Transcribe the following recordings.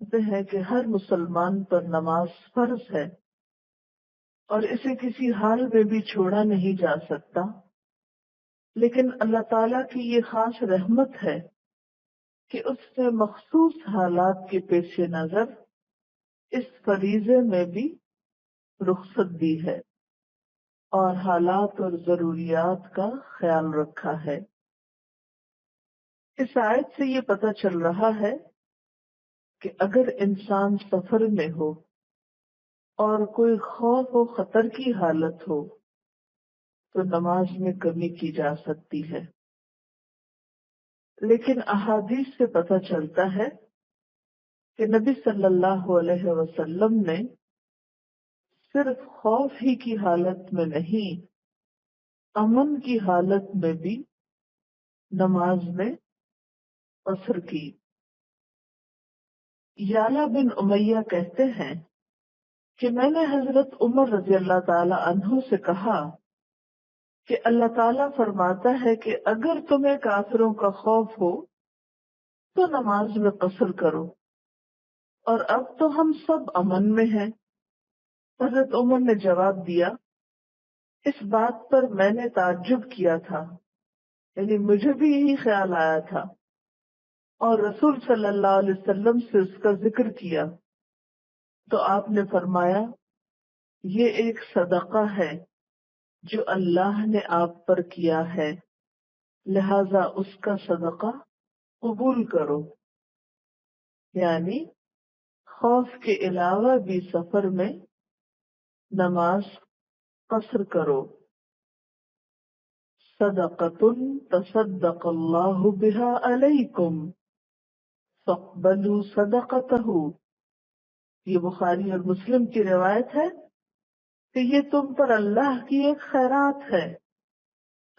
کہتے ہیں کہ ہر مسلمان پر نماز فرض ہے اور اسے کسی حال میں بھی چھوڑا نہیں جا سکتا، لیکن اللہ تعالیٰ کی یہ خاص رحمت ہے کہ اس نے مخصوص حالات کے پیش نظر اس فریضے میں بھی رخصت دی ہے اور حالات اور ضروریات کا خیال رکھا ہے۔ اس آیت سے یہ پتہ چل رہا ہے کہ اگر انسان سفر میں ہو اور کوئی خوف و خطر کی حالت ہو تو نماز میں کمی کی جا سکتی ہے، لیکن احادیث سے پتہ چلتا ہے کہ نبی صلی اللہ علیہ وسلم نے صرف خوف ہی کی حالت میں نہیں، امن کی حالت میں بھی نماز میں قصر کی۔ یالا بن امیہ کہتے ہیں کہ میں نے حضرت عمر رضی اللہ تعالی عنہ سے کہا کہ اللہ تعالیٰ فرماتا ہے کہ اگر تمہیں کافروں کا خوف ہو تو نماز میں قصر کرو، اور اب تو ہم سب امن میں ہیں۔ حضرت عمر نے جواب دیا، اس بات پر میں نے تعجب کیا تھا، یعنی مجھے بھی یہی خیال آیا تھا، اور رسول صلی اللہ علیہ وسلم سے اس کا ذکر کیا تو آپ نے فرمایا یہ ایک صدقہ ہے جو اللہ نے آپ پر کیا ہے، لہذا اس کا صدقہ قبول کرو، یعنی خوف کے علاوہ بھی سفر میں نماز قصر کرو۔ صدقۃ تصدق اللہ بہا علیکم فاقبلوا صدقتہ، یہ بخاری اور مسلم کی روایت ہے کہ یہ تم پر اللہ کی ایک خیرات ہے،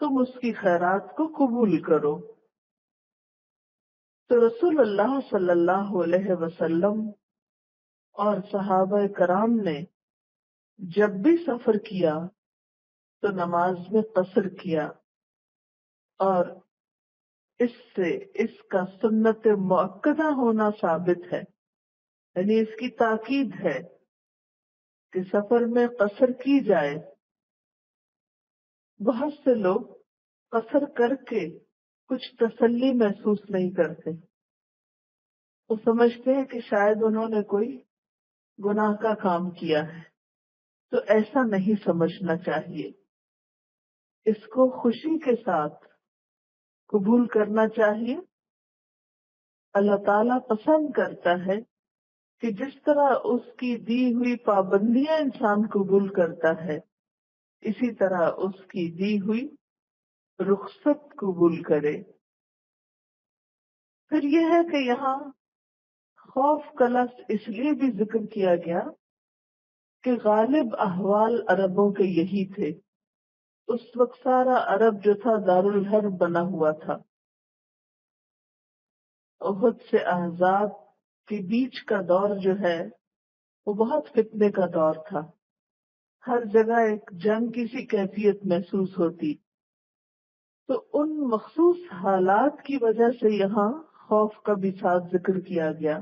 تم اس کی خیرات کو قبول کرو۔ تو رسول اللہ صلی اللہ علیہ وسلم اور صحابہ کرام نے جب بھی سفر کیا تو نماز میں قصر کیا، اور اس سے اس کا سنت مؤکدہ ہونا ثابت ہے، یعنی اس کی تاکید ہے کہ سفر میں قصر کی جائے۔ بہت سے لوگ قصر کر کے کچھ تسلی محسوس نہیں کرتے، وہ سمجھتے ہیں کہ شاید انہوں نے کوئی گناہ کا کام کیا ہے، تو ایسا نہیں سمجھنا چاہیے، اس کو خوشی کے ساتھ قبول کرنا چاہیے۔ اللہ تعالیٰ پسند کرتا ہے کہ جس طرح اس کی دی ہوئی پابندیاں انسان قبول کرتا ہے، اسی طرح اس کی دی ہوئی رخصت قبول کرے۔ پھر یہ ہے کہ یہاں خوف کا لفظ اس لیے بھی ذکر کیا گیا کہ غالب احوال عربوں کے یہی تھے۔ اس وقت سارا عرب جو تھا دارالحرب بنا ہوا تھا۔ احد سے احزاب کے بیچ کا دور جو ہے وہ بہت فتنے کا دور تھا، ہر جگہ ایک جنگ کی سی کیفیت محسوس ہوتی، تو ان مخصوص حالات کی وجہ سے یہاں خوف کا بھی ساتھ ذکر کیا گیا،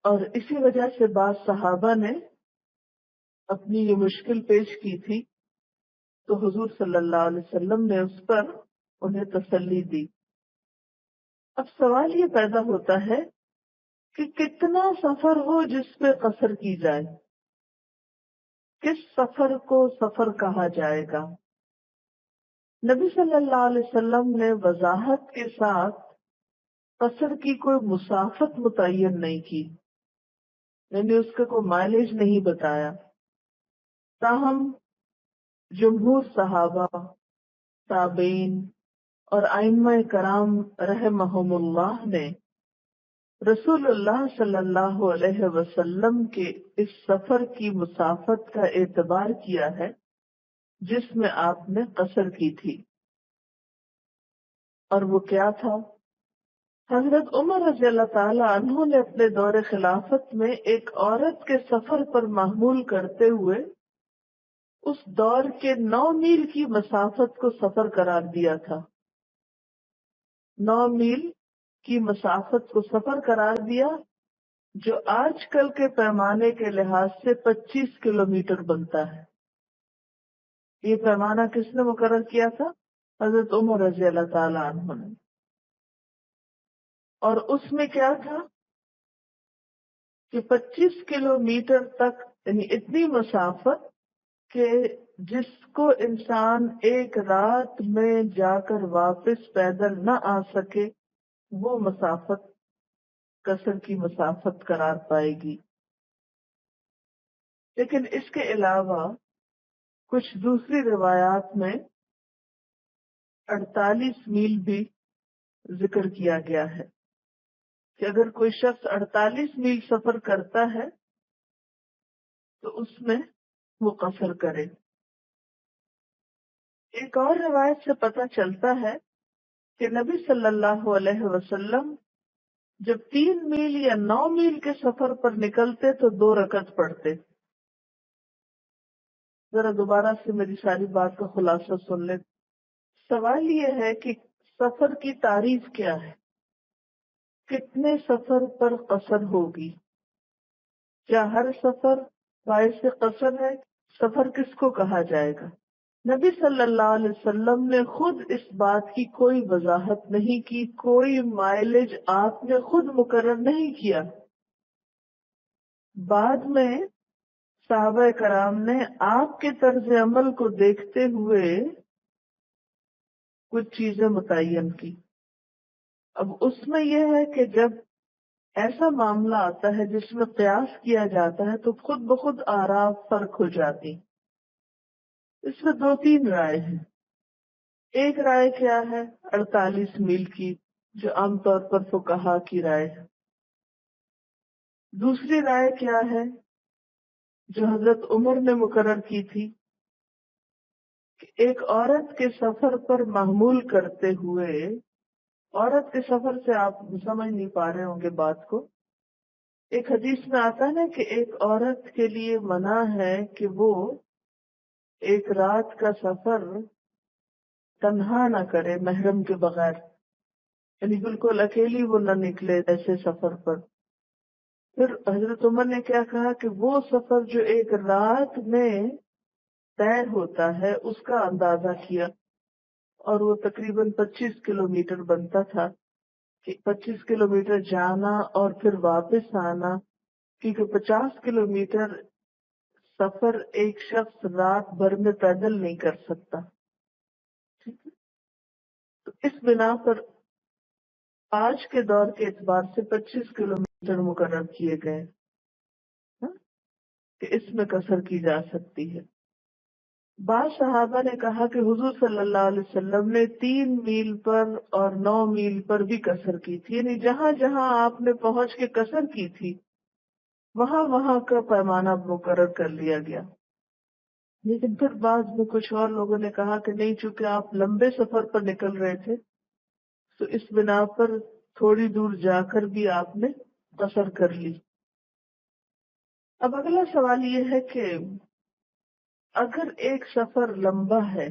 اور اسی وجہ سے بعض صحابہ نے اپنی یہ مشکل پیش کی تھی تو حضور صلی اللہ علیہ وسلم نے اس پر انہیں تسلی دی۔ اب سوال یہ پیدا ہوتا ہے کہ کتنا سفر ہو جس پہ قصر کی جائے، کس سفر کو سفر کہا جائے گا؟ نبی صلی اللہ علیہ وسلم نے وضاحت کے ساتھ قصر کی کوئی مسافت متعین نہیں کی، یعنی اس کا کوئی مائلیج نہیں بتایا، تاہم جمہور صحابہ، تابعین اور ائمہ کرام رحمہم اللہ نے رسول اللہ صلی اللہ علیہ وسلم کے اس سفر کی مسافت کا اعتبار کیا ہے جس میں آپ نے قصر کی تھی، اور وہ کیا تھا؟ حضرت عمر رضی اللہ تعالی عنہ نے اپنے دور خلافت میں ایک عورت کے سفر پر محمول کرتے ہوئے اس دور کے 9 میل کی مسافت کو سفر قرار دیا تھا۔ 9 میل کی مسافت کو سفر قرار دیا جو آج کل کے پیمانے کے لحاظ سے 25 کلومیٹر بنتا ہے۔ یہ پیمانہ کس نے مقرر کیا تھا؟ حضرت عمر رضی اللہ تعالی عنہ نے۔ اور اس میں کیا تھا کہ 25 کلومیٹر تک، یعنی اتنی مسافت کہ جس کو انسان ایک رات میں جا کر واپس پیدل نہ آ سکے، وہ مسافت قصر کی مسافت قرار پائے گی۔ لیکن اس کے علاوہ کچھ دوسری روایات میں 48 میل بھی ذکر کیا گیا ہے کہ اگر کوئی شخص 48 میل سفر کرتا ہے تو اس میں وہ قصر کرے۔ ایک اور روایت سے پتہ چلتا ہے کہ نبی صلی اللہ علیہ وسلم جب 3 میل یا 9 میل کے سفر پر نکلتے تو 2 رکعت پڑھتے۔ ذرا دوبارہ سے میری ساری بات کا خلاصہ سن لیں۔ سوال یہ ہے کہ سفر کی تعریف کیا ہے؟ کتنے سفر پر قصر ہوگی؟ کیا ہر سفر باعث قصر ہے؟ سفر کس کو کہا جائے گا؟ نبی صلی اللہ علیہ وسلم نے خود اس بات کی کوئی وضاحت نہیں کی، کوئی مائلج آپ نے خود مقرر نہیں کیا۔ بعد میں صحابہ کرام نے آپ کے طرز عمل کو دیکھتے ہوئے کچھ چیزیں متعین کی۔ اب اس میں یہ ہے کہ جب ایسا معاملہ آتا ہے جس میں قیاس کیا جاتا ہے تو خود بخود آراء فرق ہو جاتی۔ اس میں 2-3 رائے ہیں۔ ایک رائے کیا ہے؟ 48 میل کی، جو عام طور پر فقہا کی رائے ہے۔ دوسری رائے کیا ہے جو حضرت عمر نے مقرر کی تھی کہ ایک عورت کے سفر پر محمول کرتے ہوئے، عورت کے سفر سے آپ سمجھ نہیں پا رہے ہوں گے بات کو، ایک حدیث میں آتا ہے نا کہ ایک عورت کے لیے منع ہے کہ وہ ایک رات کا سفر تنہا نہ کرے محرم کے بغیر، یعنی بالکل اکیلی وہ نہ نکلے ایسے سفر پر۔ پھر حضرت عمر نے کیا کہا کہ وہ سفر جو ایک رات میں طے ہوتا ہے اس کا اندازہ کیا، اور وہ تقریباً 25 کلومیٹر بنتا تھا کہ 25 کلومیٹر جانا اور پھر واپس آنا، کیونکہ 50 کلومیٹر سفر ایک شخص رات بھر میں پیدل نہیں کر سکتا۔ تو اس بنا پر آج کے دور کے اعتبار سے 25 کلومیٹر مقرر کیے گئے کہ اس میں قصر کی جا سکتی ہے۔ بعض صحابہ نے کہا کہ حضور صلی اللہ علیہ وسلم نے 3 میل پر اور 9 میل پر بھی قصر کی تھی، یعنی جہاں جہاں آپ نے پہنچ کے قصر کی تھی وہاں وہاں کا پیمانہ مقرر کر لیا گیا۔ لیکن پھر بعض میں کچھ اور لوگوں نے کہا کہ نہیں، چونکہ آپ لمبے سفر پر نکل رہے تھے تو اس بنا پر تھوڑی دور جا کر بھی آپ نے قصر کر لی۔ اب اگلا سوال یہ ہے کہ اگر ایک سفر لمبا ہے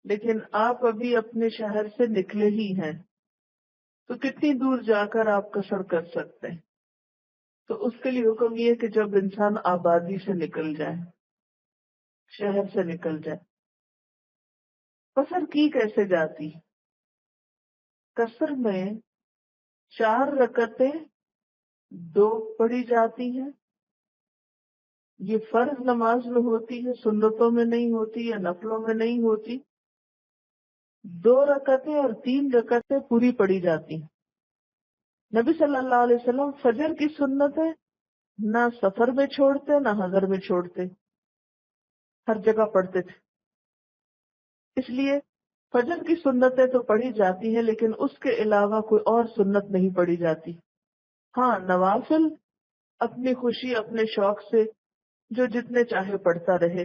لیکن آپ ابھی اپنے شہر سے نکلے ہی ہیں تو کتنی دور جا کر آپ قصر کر سکتے ہیں؟ تو اس کے لیے حکم یہ کہ جب انسان آبادی سے نکل جائے، شہر سے نکل جائے۔ قصر کی کیسے جاتی؟ قصر میں 4 رکعتیں 2 پڑھی جاتی ہیں۔ یہ فرض نماز میں ہوتی ہے، سنتوں میں نہیں ہوتی یا نفلوں میں نہیں ہوتی۔ 2 رکعتیں اور 3 رکعتیں پوری پڑھی جاتی ہیں۔ نبی صلی اللہ علیہ وسلم فجر کی سنتیں نہ سفر میں چھوڑتے نہ حضر میں چھوڑتے، ہر جگہ پڑھتے تھے۔ اس لیے فجر کی سنتیں تو پڑھی جاتی ہیں لیکن اس کے علاوہ کوئی اور سنت نہیں پڑھی جاتی۔ ہاں، نوافل اپنی خوشی اپنے شوق سے جو جتنے چاہے پڑھتا رہے،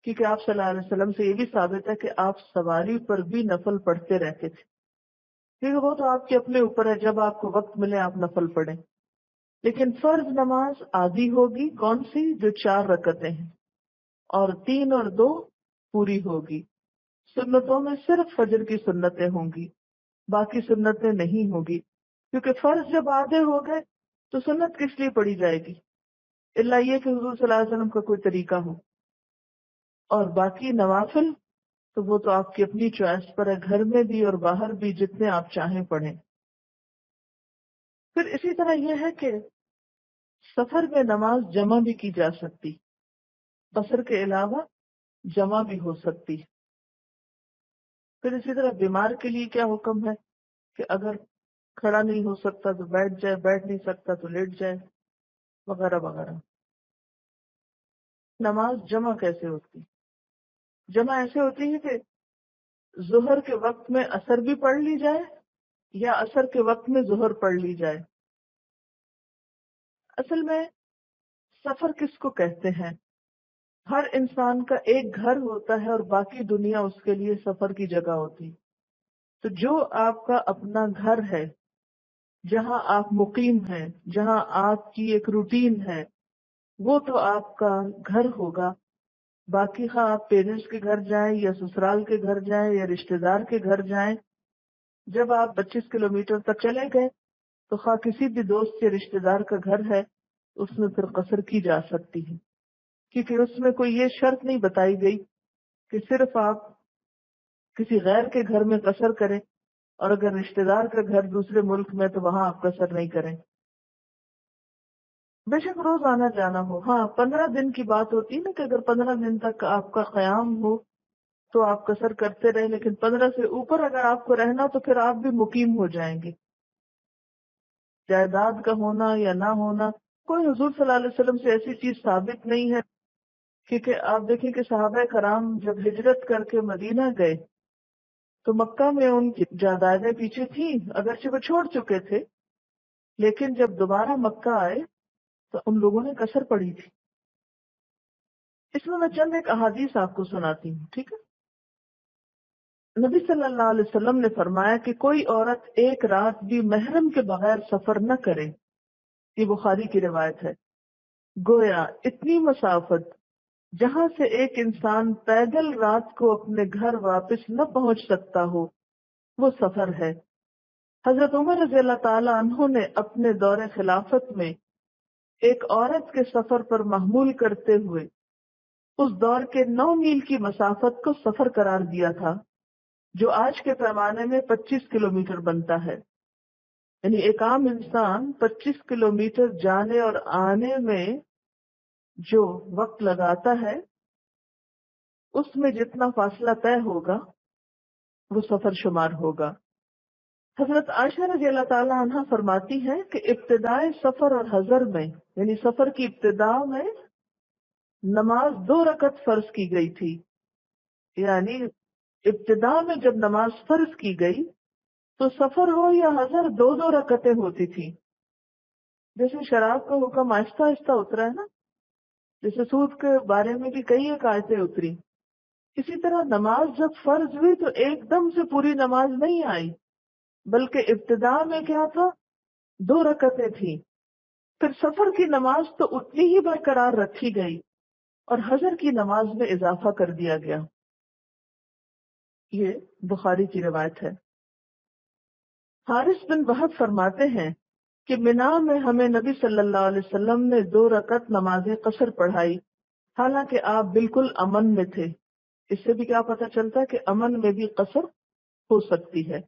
کیونکہ آپ صلی اللہ علیہ وسلم سے یہ بھی ثابت ہے کہ آپ سواری پر بھی نفل پڑھتے رہتے تھے، کیونکہ وہ تو آپ کے اپنے اوپر ہے، جب آپ کو وقت ملے آپ نفل پڑھیں۔ لیکن فرض نماز آدھی ہوگی، کون سی؟ جو 4 رکعتیں ہیں، اور 3 اور 2 پوری ہوگی۔ سنتوں میں صرف فجر کی سنتیں ہوں گی، باقی سنتیں نہیں ہوگی۔ کیونکہ فرض جب آدھے ہو گئے تو سنت کس لیے پڑھی جائے گی، الا یہ کہ حضور صلی اللہ علیہ وسلم کا کوئی طریقہ ہو. اور باقی نوافل تو وہ تو آپ کی اپنی چوائس پر ہے، گھر میں بھی اور باہر بھی جتنے آپ چاہیں پڑھیں. پھر اسی طرح یہ ہے کہ سفر میں نماز جمع بھی کی جا سکتی، قصر کے علاوہ جمع بھی ہو سکتی. پھر اسی طرح بیمار کے لیے کیا حکم ہے کہ اگر کھڑا نہیں ہو سکتا تو بیٹھ جائے، بیٹھ نہیں سکتا تو لیٹ جائے، وغیرہ وغیرہ. نماز جمع کیسے ہوتی؟ جمع ایسے ہوتی ہے کہ ظہر کے وقت میں عصر بھی پڑھ لی جائے یا عصر کے وقت میں ظہر پڑھ لی جائے. اصل میں سفر کس کو کہتے ہیں؟ ہر انسان کا ایک گھر ہوتا ہے اور باقی دنیا اس کے لیے سفر کی جگہ ہوتی. تو جو آپ کا اپنا گھر ہے، جہاں آپ مقیم ہیں، جہاں آپ کی ایک روٹین ہے، وہ تو آپ کا گھر ہوگا. باقی خواہ آپ پیرنٹس کے گھر جائیں یا سسرال کے گھر جائیں یا رشتہ دار کے گھر جائیں، جب آپ 25 کلومیٹر تک چلے گئے تو خواہ کسی بھی دوست یا رشتہ دار کا گھر ہے، اس میں پھر قصر کی جا سکتی ہے. کیونکہ اس میں کوئی یہ شرط نہیں بتائی گئی کہ صرف آپ کسی غیر کے گھر میں قصر کریں اور اگر رشتہ دار کا گھر دوسرے ملک میں تو وہاں آپ قصر نہیں کریں. بے شک روز آنا جانا ہو، ہاں 15 دن کی بات ہوتی ہے نا کہ اگر 15 دن تک آپ کا قیام ہو تو آپ قصر کرتے رہیں، لیکن 15 سے اوپر اگر آپ کو رہنا تو پھر آپ بھی مقیم ہو جائیں گے. جائیداد کا ہونا یا نہ ہونا کوئی حضور صلی اللہ علیہ وسلم سے ایسی چیز ثابت نہیں ہے. کیونکہ آپ دیکھیں کہ صحابہ کرام جب ہجرت کر کے مدینہ گئے تو مکہ میں ان کی جائیدادیں پیچھے تھیں، اگرچہ وہ چھوڑ چکے تھے، لیکن جب دوبارہ مکہ آئے تو ان لوگوں نے قصر پڑھی تھی. اس میں چند ایک احادیث آپ کو سناتی ہوں، ٹھیک ہے؟ نبی صلی اللہ علیہ وسلم نے فرمایا کہ کوئی عورت ایک رات بھی محرم کے بغیر سفر نہ کرے. یہ بخاری کی روایت ہے. گویا اتنی مسافت جہاں سے ایک انسان پیدل رات کو اپنے گھر واپس نہ پہنچ سکتا ہو وہ سفر ہے. حضرت عمر رضی اللہ تعالی عنہ نے اپنے دور خلافت میں ایک عورت کے سفر پر محمول کرتے ہوئے اس دور کے 9 میل کی مسافت کو سفر قرار دیا تھا، جو آج کے پیمانے میں 25 کلومیٹر بنتا ہے. یعنی ایک عام انسان 25 کلومیٹر جانے اور آنے میں جو وقت لگاتا ہے اس میں جتنا فاصلہ طے ہوگا وہ سفر شمار ہوگا. حضرت عائشہ رضی اللہ تعالی عنہ فرماتی ہیں کہ ابتدائے سفر اور حضر میں، یعنی سفر کی ابتدا میں نماز 2 رکعت فرض کی گئی تھی. یعنی ابتدا میں جب نماز فرض کی گئی تو سفر ہو یا حضر 2 رکعتیں ہوتی تھی. جیسے شراب کا حکم آہستہ آہستہ اترا ہے نا، جیسے سود کے بارے میں بھی کئی ایک آیتیں اتری، اسی طرح نماز جب فرض ہوئی تو ایک دم سے پوری نماز نہیں آئی، بلکہ ابتدا میں کیا تھا، 2 رکعتیں تھیں. پھر سفر کی نماز تو اتنی ہی برقرار رکھی گئی اور حضر کی نماز میں اضافہ کر دیا گیا. یہ بخاری کی روایت ہے. حارث بن وہب فرماتے ہیں کہ منا میں ہمیں نبی صلی اللہ علیہ وسلم نے 2 رکعت نماز قصر پڑھائی، حالانکہ آپ بالکل امن میں تھے. اس سے بھی کیا پتہ چلتا ہے کہ امن میں بھی قصر ہو سکتی ہے.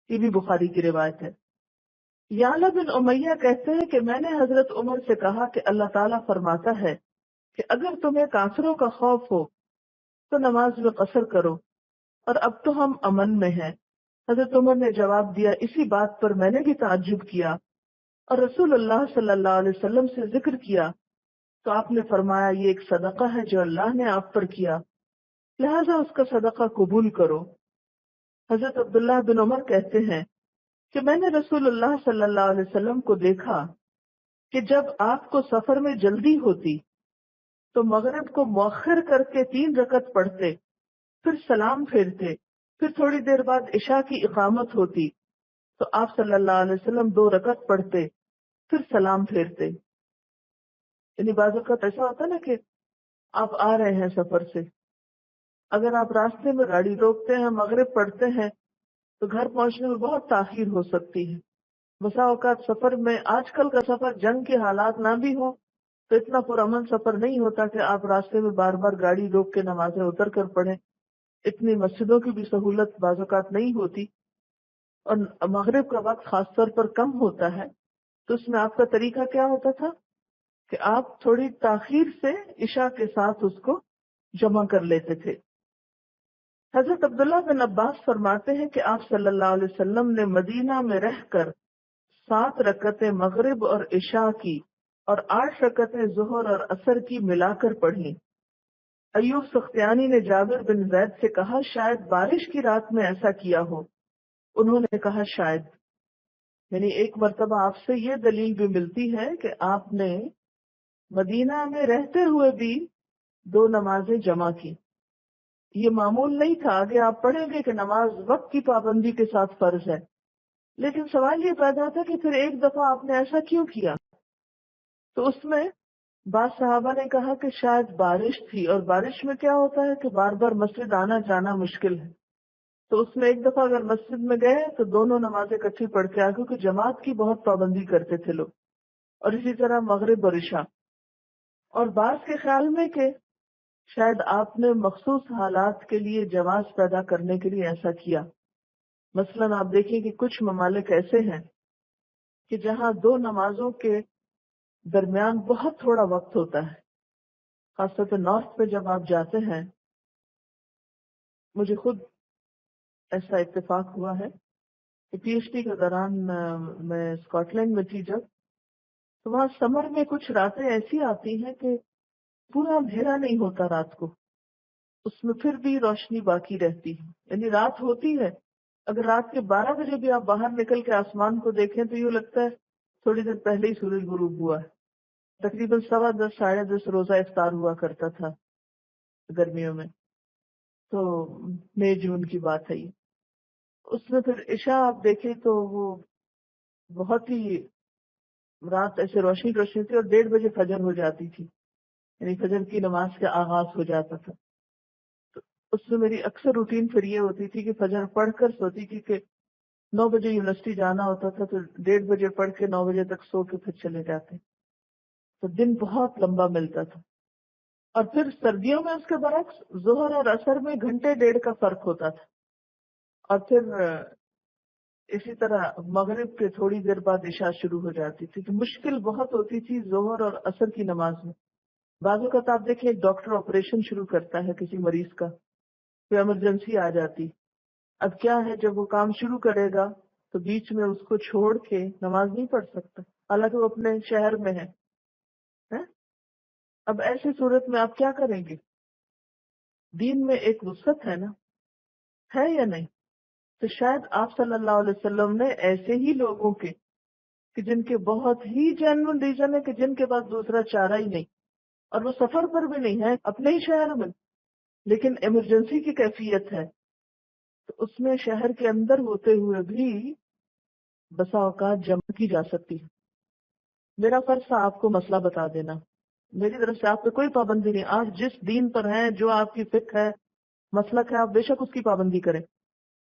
یہ بھی بخاری کی روایت ہے. یعلا بن امیہ کہتے ہیں کہ میں نے حضرت عمر سے کہا کہ اللہ تعالیٰ فرماتا ہے کہ اگر تمہیں کافروں کا خوف ہو تو نماز میں قصر کرو، اور اب تو ہم امن میں ہیں. حضرت عمر نے جواب دیا اسی بات پر میں نے بھی تعجب کیا اور رسول اللہ صلی اللہ علیہ وسلم سے ذکر کیا تو آپ نے فرمایا یہ ایک صدقہ ہے جو اللہ نے آپ پر کیا، لہذا اس کا صدقہ قبول کرو. حضرت عبداللہ بن عمر کہتے ہیں کہ میں نے رسول اللہ صلی اللہ علیہ وسلم کو دیکھا کہ جب آپ کو سفر میں جلدی ہوتی تو مغرب کو مؤخر کر کے 3 رکعت پڑھتے، پھر سلام پھیرتے، پھر تھوڑی دیر بعد عشاء کی اقامت ہوتی تو آپ صلی اللہ علیہ وسلم 2 رکعت پڑھتے، پھر سلام پھیرتے. یعنی بعض اوقات ایسا ہوتا ہے نا کہ آپ آ رہے ہیں سفر سے، اگر آپ راستے میں گاڑی روکتے ہیں، مغرب پڑھتے ہیں تو گھر پہنچنے میں بہت تاخیر ہو سکتی ہے. بسا اوقات سفر میں، آج کل کا سفر جنگ کے حالات نہ بھی ہو تو اتنا پرامن سفر نہیں ہوتا کہ آپ راستے میں بار بار گاڑی روک کے نمازیں اتر کر پڑھیں. اتنی مسجدوں کی بھی سہولت بعض اوقات نہیں ہوتی، اور مغرب کا وقت خاص طور پر کم ہوتا ہے. تو اس میں آپ کا طریقہ کیا ہوتا تھا کہ آپ تھوڑی تاخیر سے عشاء کے ساتھ اس کو جمع کر لیتے تھے. حضرت عبداللہ بن عباس فرماتے ہیں کہ آپ صلی اللہ علیہ وسلم نے مدینہ میں رہ کر 7 رکعتیں مغرب اور عشاء کی اور 8 رکعتیں ظہر اور عصر کی ملا کر پڑھی. ایوب سختیانی نے جابر بن زید سے کہا شاید بارش کی رات میں ایسا کیا ہو. انہوں نے کہا شاید. یعنی ایک مرتبہ آپ سے یہ دلیل بھی ملتی ہے کہ آپ نے مدینہ میں رہتے ہوئے بھی 2 نمازیں جمع کی. یہ معمول نہیں تھا. آگے آپ پڑھیں گے کہ نماز وقت کی پابندی کے ساتھ فرض ہے، لیکن سوال یہ پیدا تھا کہ پھر ایک دفعہ آپ نے ایسا کیوں کیا؟ تو اس میں بعض صحابہ نے کہا کہ شاید بارش تھی، اور بارش میں کیا ہوتا ہے کہ بار بار مسجد آنا جانا مشکل ہے. تو اس میں ایک دفعہ اگر مسجد میں گئے تو دونوں نمازیں اکٹھی پڑھ کے آئے، کیونکہ جماعت کی بہت پابندی کرتے تھے لوگ. اور اسی طرح مغرب اور عشاء. اور بعض کے خیال میں کہ شاید آپ نے مخصوص حالات کے لیے جواز پیدا کرنے کے لیے ایسا کیا. مثلاً آپ دیکھیں کہ کچھ ممالک ایسے ہیں کہ جہاں 2 نمازوں کے درمیان بہت تھوڑا وقت ہوتا ہے. خاص طور پہ نارتھ پہ جب آپ جاتے ہیں، مجھے خود ایسا اتفاق ہوا ہے کہ پی ایچ ڈی کے دوران میں اسکاٹ لینڈ میں تھی جب، تو وہاں سمر میں کچھ راتیں ایسی آتی ہیں کہ پورا اندھیرا نہیں ہوتا رات کو، اس میں پھر بھی روشنی باقی رہتی ہے. یعنی رات ہوتی ہے، اگر رات کے 12 بجے بھی آپ باہر نکل کے آسمان کو دیکھیں تو یوں لگتا ہے تھوڑی دیر پہلے ہی سورج غروب ہوا ہے. تقریباً 10:15 10:30 روزہ افطار ہوا کرتا تھا گرمیوں میں، تو مئی جون کی بات ہے یہ. اس میں پھر عشاء آپ دیکھیں تو وہ بہت ہی رات ایسے روشنی روشنی تھی، اور 1:30 بجے فجر ہو جاتی تھی، یعنی فجر کی نماز کا آغاز ہو جاتا تھا. تو اس میں میری اکثر روٹین پھر یہ ہوتی تھی کہ فجر پڑھ کر سوتی تھی کہ 9 بجے یونیورسٹی جانا ہوتا تھا، تو 1:30 بجے پڑھ کے 9 بجے تک سو کے پھر چلے جاتے. تو دن بہت لمبا ملتا تھا. اور پھر سردیوں میں اس کے برعکس ظہر اور عصر میں 1.5 گھنٹے کا فرق ہوتا تھا. اور پھر اسی طرح مغرب کے تھوڑی دیر بعد عشاء شروع ہو جاتی تھی. تو مشکل بہت ہوتی تھی ظہر اور عصر کی نماز میں. بعض اوقات آپ دیکھیں ایک ڈاکٹر آپریشن شروع کرتا ہے کسی مریض کا، کوئی ایمرجنسی آ جاتی. اب کیا ہے، جب وہ کام شروع کرے گا تو بیچ میں اس کو چھوڑ کے نماز نہیں پڑھ سکتا، حالانکہ وہ اپنے شہر میں ہے. اب ایسی صورت میں آپ کیا کریں گے؟ دین میں ایک وسعت ہے نا، ہے یا نہیں؟ تو شاید آپ صلی اللہ علیہ وسلم نے ایسے ہی لوگوں کے کہ جن کے بہت ہی جینون ریزن ہے، کہ جن کے پاس دوسرا چارہ ہی نہیں، اور وہ سفر پر بھی نہیں ہے، اپنے ہی شہر میں، لیکن ایمرجنسی کی کیفیت ہے، تو اس میں شہر کے اندر ہوتے ہوئے بھی بسا اوقات جمع کی جا سکتی ہے. میرا فرض تھا آپ کو مسئلہ بتا دینا، میری طرف سے آپ پہ کوئی پابندی نہیں. آپ جس دین پر ہیں، جو آپ کی فقہ ہے، مسلک ہے، آپ بے شک اس کی پابندی کریں،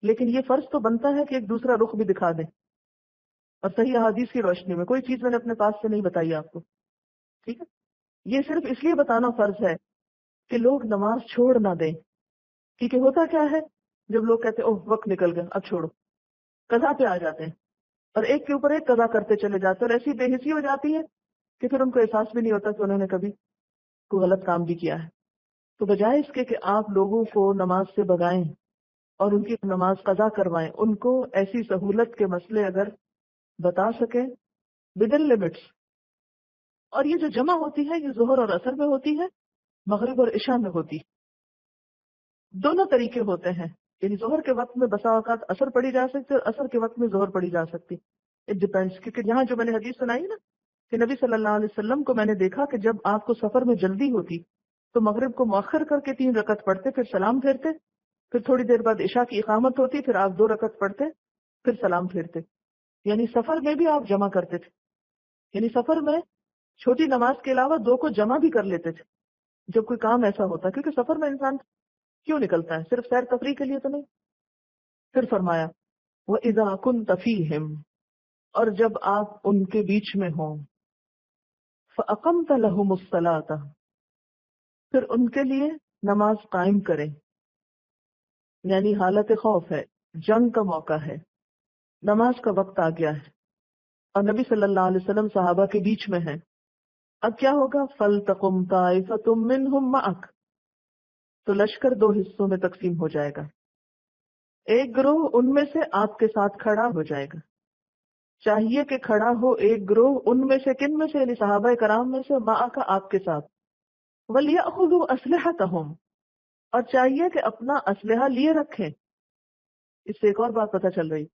لیکن یہ فرض تو بنتا ہے کہ ایک دوسرا رخ بھی دکھا دیں، اور صحیح احادیث کی روشنی میں. کوئی چیز میں نے اپنے پاس سے نہیں بتائی آپ کو، ٹھیک ہے؟ یہ صرف اس لیے بتانا فرض ہے کہ لوگ نماز چھوڑ نہ دیں. کیونکہ ہوتا کیا ہے، جب لوگ کہتے اوہ وقت نکل گیا اب چھوڑو، قضا پہ آ جاتے ہیں، اور ایک کے اوپر ایک قضا کرتے چلے جاتے ہیں، اور ایسی بے حسی ہو جاتی ہے کہ پھر ان کو احساس بھی نہیں ہوتا کہ انہوں نے کبھی کوئی غلط کام بھی کیا ہے. تو بجائے اس کے کہ آپ لوگوں کو نماز سے بگائیں اور ان کی نماز قضا کروائیں، ان کو ایسی سہولت کے مسئلے اگر بتا سکیں ودن لمٹس. اور یہ جو جمع ہوتی ہے یہ ظہر اور عصر میں ہوتی ہے، مغرب اور عشاء میں ہوتی ہے. دونوں طریقے ہوتے ہیں، یعنی ظہر کے وقت میں بسا اوقات عصر پڑھی جا سکتی ہے اور عصر کے وقت میں ظہر پڑھی جا سکتی. It depends. کیونکہ یہاں جو میں نے حدیث سنائی نا کہ نبی صلی اللہ علیہ وسلم کو میں نے دیکھا کہ جب آپ کو سفر میں جلدی ہوتی تو مغرب کو مؤخر کر کے 3 رکعت پڑھتے، پھر سلام پھیرتے، پھر تھوڑی دیر بعد عشاء کی اقامت ہوتی، پھر آپ 2 رکعت پڑھتے، پھر سلام پھیرتے. یعنی سفر میں بھی آپ جمع کرتے تھے، یعنی سفر میں چھوٹی نماز کے علاوہ 2 کو جمع بھی کر لیتے تھے جب کوئی کام ایسا ہوتا. کیونکہ سفر میں انسان کیوں نکلتا ہے؟ صرف سیر تفریح کے لیے تو نہیں. پھر فرمایا وَإِذَا كُنْتَ فِيهِمْ، اور جب آپ ان کے بیچ میں ہوں فَأَقَمْتَ لَهُمُ الصَّلَاةَ، پھر ان کے لیے نماز قائم کریں، یعنی حالت خوف ہے، جنگ کا موقع ہے، نماز کا وقت آ گیا ہے اور نبی صلی اللہ علیہ وسلم صحابہ کے بیچ میں ہیں. اب کیا ہوگا؟ فَلْتَقُمْ طَائِفَةٌ مِّنْهُمْ مَعَكَ، تو لشکر دو حصوں میں تقسیم ہو جائے گا. ایک گروہ ان میں سے آپ کے ساتھ کھڑا ہو جائے گا. چاہیے کہ کھڑا ہو ایک گروہ ان میں سے، کن میں سے؟ یعنی صحابہ کرام میں سے، مَعَكَ، آپ کے ساتھ. وَلْيَأْخُذُوا أَسْلِحَتَهُمْ، اور چاہیے کہ اپنا اسلحہ لیے رکھیں. اس سے ایک اور بات پتہ چل رہی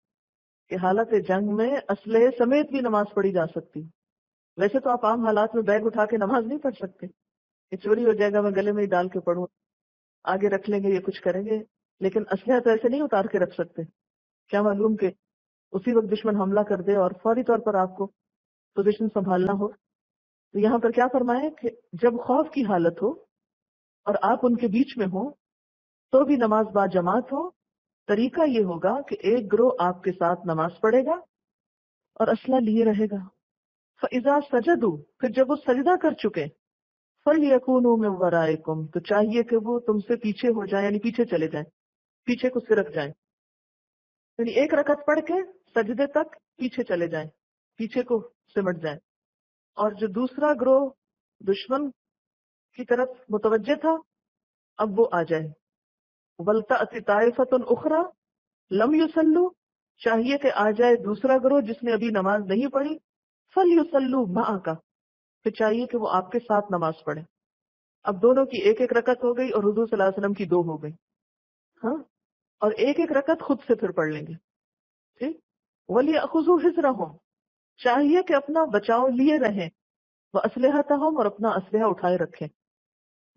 کہ حالت جنگ میں اسلحے سمیت بھی نماز پڑھی جا سکتی. ویسے تو آپ عام حالات میں بیگ اٹھا کے نماز نہیں پڑھ سکتے، یہ چوری ہو جائے گا، میں گلے میں ہی ڈال کے پڑھوں، آگے رکھ لیں گے، یہ کچھ کریں گے. لیکن اسلحہ تو ایسے نہیں اتار کے رکھ سکتے، کیا معلوم کہ اسی وقت دشمن حملہ کر دے اور فوری طور پر آپ کو پوزیشن سنبھالنا ہو. تو یہاں پر کیا فرمایا کہ جب خوف کی حالت ہو اور آپ ان کے بیچ میں ہوں تو بھی نماز با جماعت ہو. طریقہ یہ ہوگا کہ ایک گروہ آپ کے ساتھ نماز پڑھے گا اور اسلحہ لیے رہے گا. فَإِذَا سَجَدُوا، پھر جب وہ سجدہ کر چکے، فَلْيَكُونُوا مِنْ وَرَائِكُمْ، تو چاہیے کہ وہ تم سے پیچھے ہو جائیں، یعنی پیچھے چلے جائیں، پیچھے کو سرک جائیں. یعنی ایک رکعت پڑھ کے سجدے تک پیچھے چلے جائیں، پیچھے کو سمٹ جائیں. اور جو دوسرا گروہ دشمن کی طرف متوجہ تھا اب وہ آ جائے. وَلْتَأْتِ طَائِفَةٌ أُخْرَى لَمْ يُصَلُّوا، چاہیے کہ آ جائے دوسرا گروہ جس نے ابھی نماز نہیں پڑھی. فَلْيُصَلُّوا مَعَكَ، پھر چاہیے کہ وہ آپ کے ساتھ نماز پڑھے. اب دونوں کی ایک ایک رکعت ہو گئی اور حضور صلی اللہ علیہ وسلم کی دو ہو گئی. ہاں، اور ایک ایک رکعت خود سے پھر پڑھ لیں گے. ٹھیک. وَلْيَأْخُذُوا حِذْرَهُمْ، چاہیے کہ اپنا بچاؤ لیے رہیں، وَأَسْلِحَتَهُمْ، اور اپنا اسلحہ اٹھائے رکھیں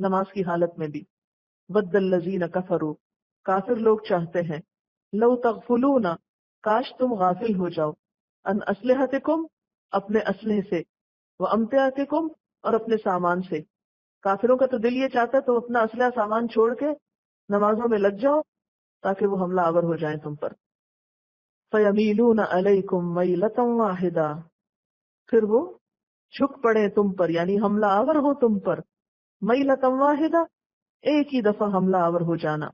نماز کی حالت میں بھی. وَدَّ الَّذِينَ كَفَرُوا، کافر لوگ چاہتے ہیں، لَوْ تَغْفُلُونَ، کاش تم غافل ہو جاؤ، ان اسلحتکم، اپنے اسلحے سے، وَأَمْتِعَتِكُمْ، اور اپنے سامان سے. کافروں کا تو دل یہ چاہتا ہے تم اپنا اسلحہ سامان چھوڑ کے نمازوں میں لگ جاؤ تاکہ وہ حملہ آور ہو جائیں تم پر. فَيَمِيلُونَ عَلَيْكُمْ مَيْلَةً وَاحِدَةً، پھر وہ جھک پڑے تم پر، یعنی حملہ آور ہو تم پر. مَيْلَةً وَاحِدَةً، ایک ہی دفعہ حملہ آور ہو جانا.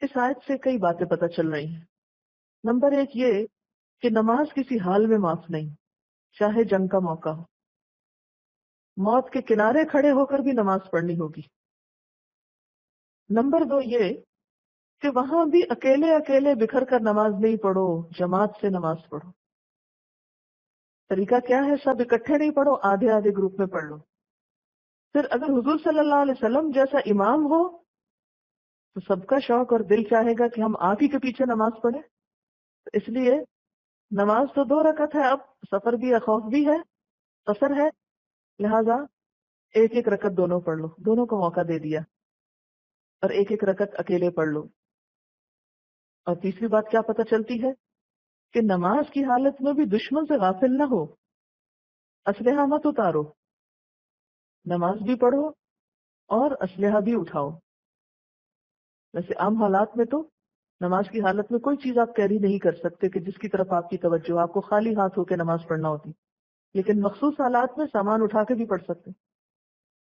اس آیت سے کئی باتیں پتہ چل رہی ہیں. نمبر ایک یہ کہ نماز کسی حال میں معاف نہیں، چاہے جنگ کا موقع ہو. موت کے کنارے کھڑے ہو کر بھی نماز پڑھنی ہوگی. نمبر دو یہ کہ وہاں بھی اکیلے اکیلے بکھر کر نماز نہیں پڑھو، جماعت سے نماز پڑھو. طریقہ کیا ہے؟ سب اکٹھے نہیں پڑھو، آدھے آدھے گروپ میں پڑھ لو. پھر اگر حضور صلی اللہ علیہ وسلم جیسا امام ہو تو سب کا شوق اور دل چاہے گا کہ ہم آپ ہی کے پیچھے نماز پڑھیں. تو اس لیے نماز تو دو رکعت ہے، اب سفر بھی ہے، خوف بھی ہے، قصر ہے، لہذا ایک ایک رکعت دونوں پڑھ لو، دونوں کو موقع دے دیا، اور ایک ایک رکعت اکیلے پڑھ لو. اور تیسری بات کیا پتہ چلتی ہے کہ نماز کی حالت میں بھی دشمن سے غافل نہ ہو، اسلحہ مت اتارو، نماز بھی پڑھو اور اسلحہ بھی اٹھاؤ. ویسے عام حالات میں تو نماز کی حالت میں کوئی چیز آپ کیری نہیں کر سکتے کہ جس کی طرف آپ کی توجہ، آپ کو خالی ہاتھ ہو کے نماز پڑھنا ہوتی. لیکن مخصوص حالات میں سامان اٹھا کے بھی پڑھ سکتے.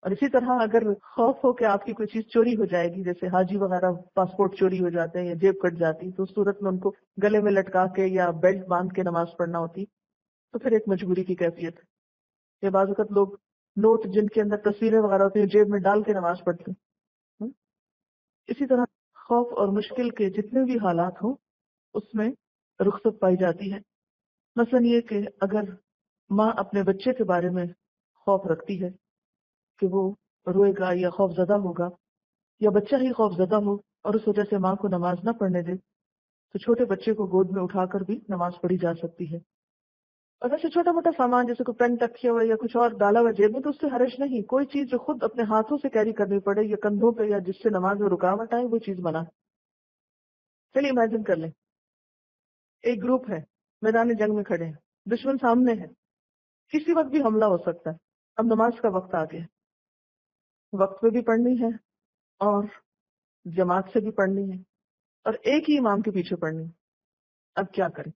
اور اسی طرح اگر خوف ہو کہ آپ کی کوئی چیز چوری ہو جائے گی، جیسے حاجی وغیرہ پاسپورٹ چوری ہو جاتے ہیں یا جیب کٹ جاتی، تو اس صورت میں ان کو گلے میں لٹکا کے یا بیلٹ باندھ کے نماز پڑھنا ہوتی، تو پھر ایک مجبوری کی کیفیت ہے. یہ بعض اوقات لوگ نوٹ جن کے اندر تصویریں وغیرہ ہوتی ہیں جیب میں ڈال کے نماز پڑھتے ہیں. اسی طرح خوف اور مشکل کے جتنے بھی حالات ہوں اس میں رخصت پائی جاتی ہے. مثلا یہ کہ اگر ماں اپنے بچے کے بارے میں خوف رکھتی ہے کہ وہ روئے گا یا خوف زدہ ہوگا، یا بچہ ہی خوف زدہ ہو اور اس وجہ سے ماں کو نماز نہ پڑھنے دے، تو چھوٹے بچے کو گود میں اٹھا کر بھی نماز پڑھی جا سکتی ہے. اور ویسے چھوٹا موٹا سامان جیسے کوئی پین رکھے ہوا یا کچھ اور ڈالا ہوا جیب میں تو اس سے حرج نہیں. کوئی چیز جو خود اپنے ہاتھوں سے کیری کرنی پڑے یا کندھوں پہ یا جس سے نماز میں رکاوٹ آئے وہ چیز منع. چلیے امیجن کر لیں ایک گروپ ہے، میدان جنگ میں کھڑے ہیں، دشمن سامنے ہے، کسی وقت بھی حملہ ہو سکتا ہے. اب نماز کا وقت آ گیا، وقت پہ بھی پڑھنی ہے اور جماعت سے بھی پڑھنی ہے اور ایک ہی امام کے پیچھے پڑھنی ہے. اب کیا کریں؟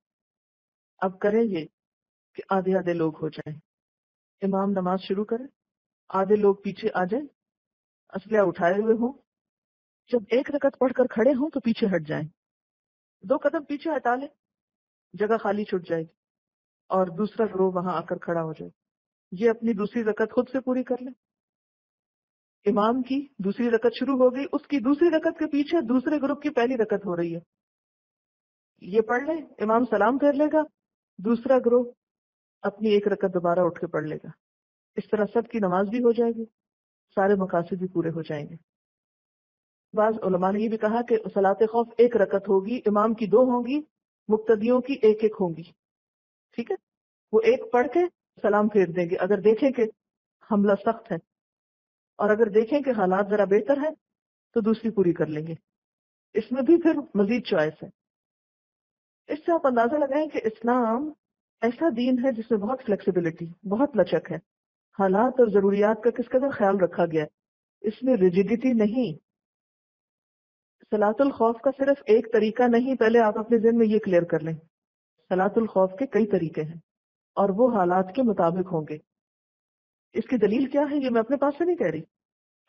اب کریں یہ کہ آدھے آدھے لوگ ہو جائیں، امام نماز شروع کرے، آدھے لوگ پیچھے آ جائیں، اسلحہ اٹھائے ہوئے ہوں، جب ایک رکعت پڑھ کر کھڑے ہوں تو پیچھے ہٹ جائیں، 2 قدم پیچھے ہٹا لیں، جگہ خالی چھٹ جائے گی، اور دوسرا گروہ وہاں آ کر کھڑا ہو جائے، یہ اپنی دوسری رکعت خود سے پوری کر لیں۔ امام کی دوسری رکعت شروع ہو گئی، اس کی دوسری رکعت کے پیچھے دوسرے گروپ کی پہلی رکعت ہو رہی ہے، یہ پڑھ لیں، امام سلام کر لے گا، دوسرا گروہ اپنی ایک رکعت دوبارہ اٹھ کے پڑھ لے گا، اس طرح سب کی نماز بھی ہو جائے گی، سارے مقاصد بھی پورے ہو جائیں گے۔ بعض علماء نے یہ بھی کہا کہ صلاۃ خوف ایک رکعت ہوگی، امام کی 2 ہوں گی، مقتدیوں کی ایک ایک ہوں گی، ٹھیک ہے، وہ ایک پڑھ کے سلام پھیر دیں گے اگر دیکھیں کہ حملہ سخت ہے، اور اگر دیکھیں کہ حالات ذرا بہتر ہے تو دوسری پوری کر لیں گے، اس میں بھی پھر مزید چوائس ہے۔ اس سے آپ اندازہ لگائیں کہ اسلام ایسا دین ہے جس میں بہت فلیکسیبلٹی، بہت لچک ہے، حالات اور ضروریات کا کس قدر خیال رکھا گیا ہے، اس میں ریجیڈیٹی نہیں۔ صلاۃ الخوف کا صرف ایک طریقہ نہیں، پہلے آپ اپنے ذہن میں یہ کلیئر کر لیں، صلاۃ الخوف کے کئی طریقے ہیں اور وہ حالات کے مطابق ہوں گے۔ اس کی دلیل کیا ہے یہ میں اپنے پاس سے نہیں کہہ رہی،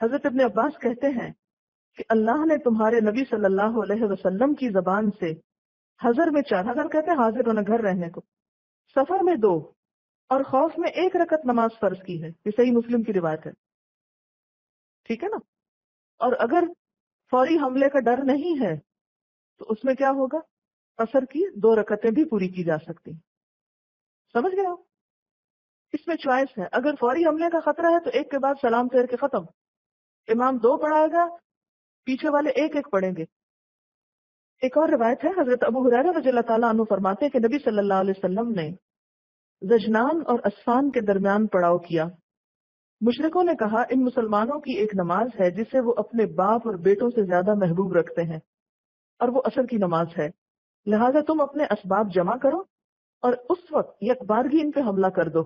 حضرت ابن عباس کہتے ہیں کہ اللہ نے تمہارے نبی صلی اللہ علیہ وسلم کی زبان سے حضر میں 4، حضر کہتے ہیں حاضر ہونا، گھر رہنے کو، سفر میں 2 اور خوف میں 1 رکعت نماز فرض کی ہے، یہ صحیح مسلم کی روایت ہے، ٹھیک ہے نا؟ اور اگر فوری حملے کا ڈر نہیں ہے تو اس میں کیا ہوگا، قصر کی 2 رکعتیں بھی پوری کی جا سکتی، سمجھ گئے آپ؟ اس میں چوائس ہے، اگر فوری حملے کا خطرہ ہے تو ایک کے بعد سلام پھیر کے ختم، امام 2 پڑھائے گا، پیچھے والے ایک ایک پڑھیں گے۔ ایک اور روایت ہے، حضرت ابو ہریرہ رضی اللہ تعالیٰ عنہ فرماتے ہیں کہ نبی صلی اللہ علیہ وسلم نے زجنان اور اسفان کے درمیان پڑاؤ کیا، مشرکوں نے کہا ان مسلمانوں کی ایک نماز ہے جسے وہ اپنے باپ اور بیٹوں سے زیادہ محبوب رکھتے ہیں، اور وہ عصر کی نماز ہے، لہذا تم اپنے اسباب جمع کرو اور اس وقت یکبارگی ان پہ حملہ کر دو۔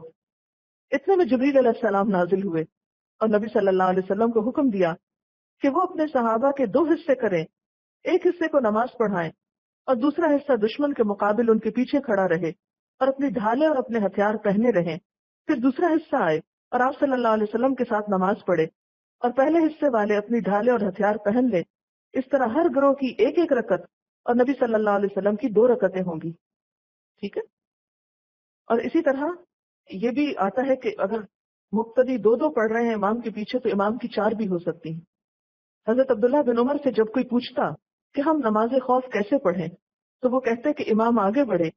اتنے میں جبریل علیہ السلام نازل ہوئے اور نبی صلی اللہ علیہ وسلم کو حکم دیا کہ وہ اپنے صحابہ کے 2 حصے کریں، ایک حصے کو نماز پڑھائیں اور دوسرا حصہ دشمن کے مقابل ان کے پیچھے کھڑا رہے اور اپنی ڈھالیں اور اپنے ہتھیار پہنے رہیں، پھر دوسرا حصہ آئے اور آپ صلی اللہ علیہ وسلم کے ساتھ نماز پڑھے اور پہلے حصے والے اپنی ڈھالیں اور ہتھیار پہن لے، اس طرح ہر گروہ کی ایک ایک رکعت اور نبی صلی اللہ علیہ وسلم کی 2 رکعتیں ہوں گی، ٹھیک ہے؟ اور اسی طرح یہ بھی آتا ہے کہ اگر مقتدی 2 پڑھ رہے ہیں امام کے پیچھے تو امام کی 4 بھی ہو سکتی ہیں۔ حضرت عبداللہ بن عمر سے جب کوئی پوچھتا کہ ہم نماز خوف کیسے پڑھیں تو وہ کہتے کہ امام آگے بڑھے،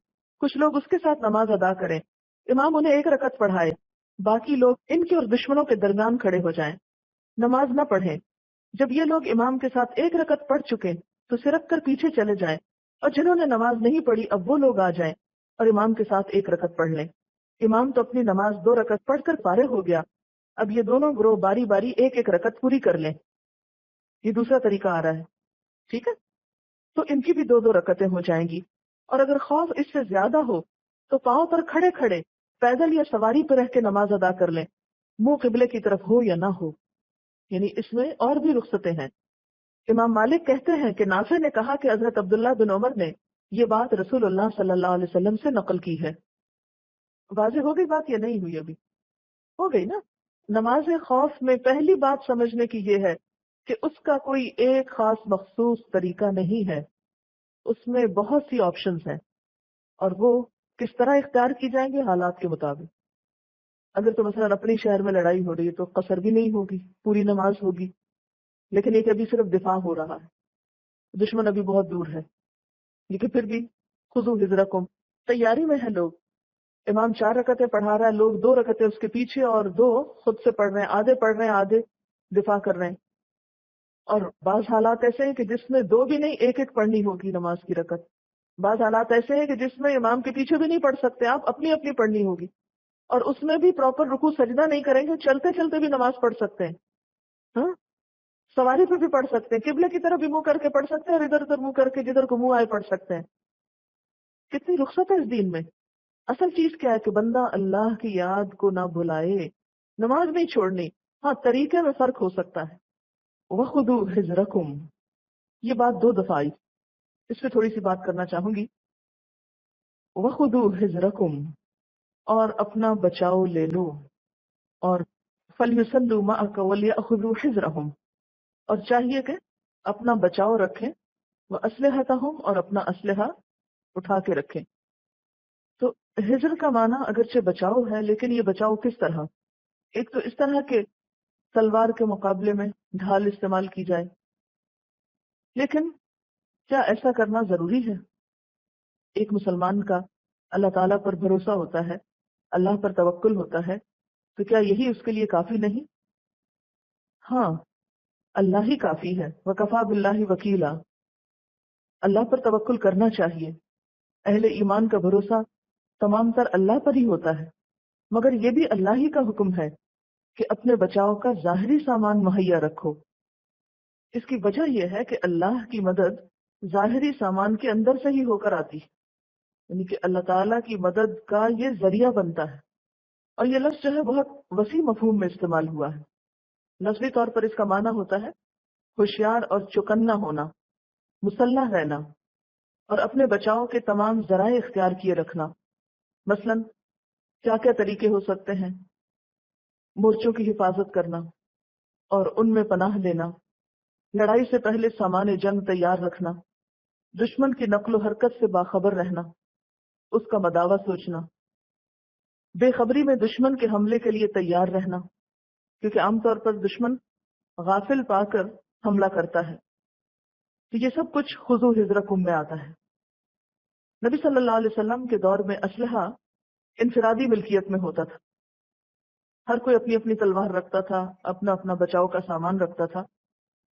کچھ لوگ اس کے ساتھ نماز ادا کریں، امام انہیں 1 رکعت پڑھائے، باقی لوگ ان کے اور دشمنوں کے درمیان کھڑے ہو جائیں، نماز نہ پڑھیں، جب یہ لوگ امام کے ساتھ 1 رکعت پڑھ چکے تو سرک کر پیچھے چلے جائیں، اور جنہوں نے نماز نہیں پڑھی اب وہ لوگ آ جائیں اور امام کے ساتھ 1 رکعت پڑھ لیں۔ امام تو اپنی نماز 2 رکعت پڑھ کر فارغ ہو گیا، اب یہ دونوں گروہ باری باری ایک ایک رکعت پوری کر لیں، یہ دوسرا طریقہ آ رہا ہے، ٹھیک ہے؟ تو ان کی بھی 2 رکعتیں ہو جائیں گی، اور اگر خوف اس سے زیادہ ہو تو پاؤں پر کھڑے کھڑے پیدل یا سواری پر رہ کے نماز ادا کر لیں، منہ قبلے کی طرف ہو یا نہ ہو، یعنی اس میں اور بھی رخصتیں ہیں۔ امام مالک کہتے ہیں کہ نافع نے کہا کہ حضرت عبداللہ بن عمر نے یہ بات رسول اللہ صلی اللہ علیہ وسلم سے نقل کی ہے۔ واضح ہو گئی بات یا نہیں ہوئی؟ ابھی ہو گئی نا؟ نماز خوف میں پہلی بات سمجھنے کی یہ ہے کہ اس کا کوئی ایک خاص مخصوص طریقہ نہیں ہے، اس میں بہت سی آپشنز ہیں، اور وہ کس طرح اختیار کی جائیں گے حالات کے مطابق۔ اگر تو مثلا اپنے شہر میں لڑائی ہو رہی ہے تو قصر بھی نہیں ہوگی، پوری نماز ہوگی، لیکن ایک ابھی صرف دفاع ہو رہا ہے، دشمن ابھی بہت دور ہے، لیکن پھر بھی خذوا حذرکم، تیاری میں ہے لوگ، امام 4 رکعتیں پڑھا رہا ہے، لوگ 2 رکعتیں اس کے پیچھے اور 2 خود سے پڑھ رہے ہیں، آدھے پڑھ رہے ہیں آدھے دفاع کر رہے ہیں، اور بعض حالات ایسے ہیں کہ جس میں 2 بھی نہیں ایک ایک پڑھنی ہوگی نماز کی رکعت، بعض حالات ایسے ہیں کہ جس میں امام کے پیچھے بھی نہیں پڑھ سکتے، آپ اپنی اپنی پڑھنی ہوگی، اور اس میں بھی پراپر رکوع سجدہ نہیں کریں گے، چلتے چلتے بھی نماز پڑھ سکتے ہیں، ہاں، سواری پہ بھی پڑھ سکتے ہیں، قبلے کی طرف بھی منہ کر کے پڑھ سکتے ہیں، اور ادھر ادھر منہ کر کے جدھر کو منہ آئے پڑھ سکتے ہیں۔ کتنی رخصت ہے اس دین میں۔ اصل چیز کیا ہے کہ بندہ اللہ کی یاد کو نہ بھلائے، نماز نہیں چھوڑنی، ہاں طریقے میں فرق ہو سکتا ہے۔ وَخُذُوا حِذْرَكُمْ، یہ بات 2 دفعہ آئی، اس پہ تھوڑی سی بات کرنا چاہوں گی۔ وَخُذُوا حِذْرَكُمْ، اور اپنا بچاؤ لے لو، اور فَلْيُصَلُّوا مَعَكَ وَلْيَأْخُذُوا حِذْرَهُمْ، اور چاہیے کہ اپنا بچاؤ رکھیں، وَأَسْلِحَتَهُمْ، اور اپنا اسلحہ اٹھا کے رکھیں۔ تو ہجر کا معنی اگرچہ بچاؤ ہے، لیکن یہ بچاؤ کس طرح؟ ایک تو اس طرح کہ تلوار کے مقابلے میں ڈھال استعمال کی جائے، لیکن کیا ایسا کرنا ضروری ہے؟ ایک مسلمان کا اللہ تعالیٰ پر بھروسہ ہوتا ہے، اللہ پر توکل ہوتا ہے، تو کیا یہی اس کے لیے کافی نہیں؟ ہاں، اللہ ہی کافی ہے، وکفا باللہ وکیلا، اللہ پر توکل کرنا چاہیے۔ اہل ایمان کا بھروسہ تمام تر اللہ پر ہی ہوتا ہے، مگر یہ بھی اللہ ہی کا حکم ہے کہ اپنے بچاؤ کا ظاہری سامان مہیا رکھو۔ اس کی وجہ یہ ہے کہ اللہ کی مدد ظاہری سامان کے اندر سے ہی ہو کر آتی ہے، یعنی کہ اللہ تعالیٰ کی مدد کا یہ ذریعہ بنتا ہے۔ اور یہ لفظ جو ہے بہت وسیع مفہوم میں استعمال ہوا ہے۔ لفظی طور پر اس کا معنی ہوتا ہے ہوشیار اور چوکنا ہونا، مسلح رہنا، اور اپنے بچاؤ کے تمام ذرائع اختیار کیے رکھنا۔ مثلا کیا کیا طریقے ہو سکتے ہیں؟ مورچوں کی حفاظت کرنا اور ان میں پناہ لینا، لڑائی سے پہلے سامان جنگ تیار رکھنا، دشمن کی نقل و حرکت سے باخبر رہنا، اس کا مداوع سوچنا، بے خبری میں دشمن کے حملے کے لیے تیار رہنا، کیونکہ عام طور پر دشمن غافل پا کر حملہ کرتا ہے۔ تو یہ سب کچھ خذو حذرکم میں آتا ہے۔ نبی صلی اللہ علیہ وسلم کے دور میں اسلحہ انفرادی ملکیت میں ہوتا تھا، ہر کوئی اپنی اپنی تلوار رکھتا تھا، اپنا اپنا بچاؤ کا سامان رکھتا تھا۔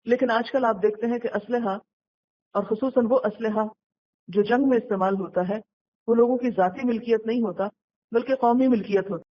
لیکن آج کل آپ دیکھتے ہیں کہ اسلحہ، اور خصوصاً وہ اسلحہ جو جنگ میں استعمال ہوتا ہے، وہ لوگوں کی ذاتی ملکیت نہیں ہوتا، بلکہ قومی ملکیت ہوتا ہے۔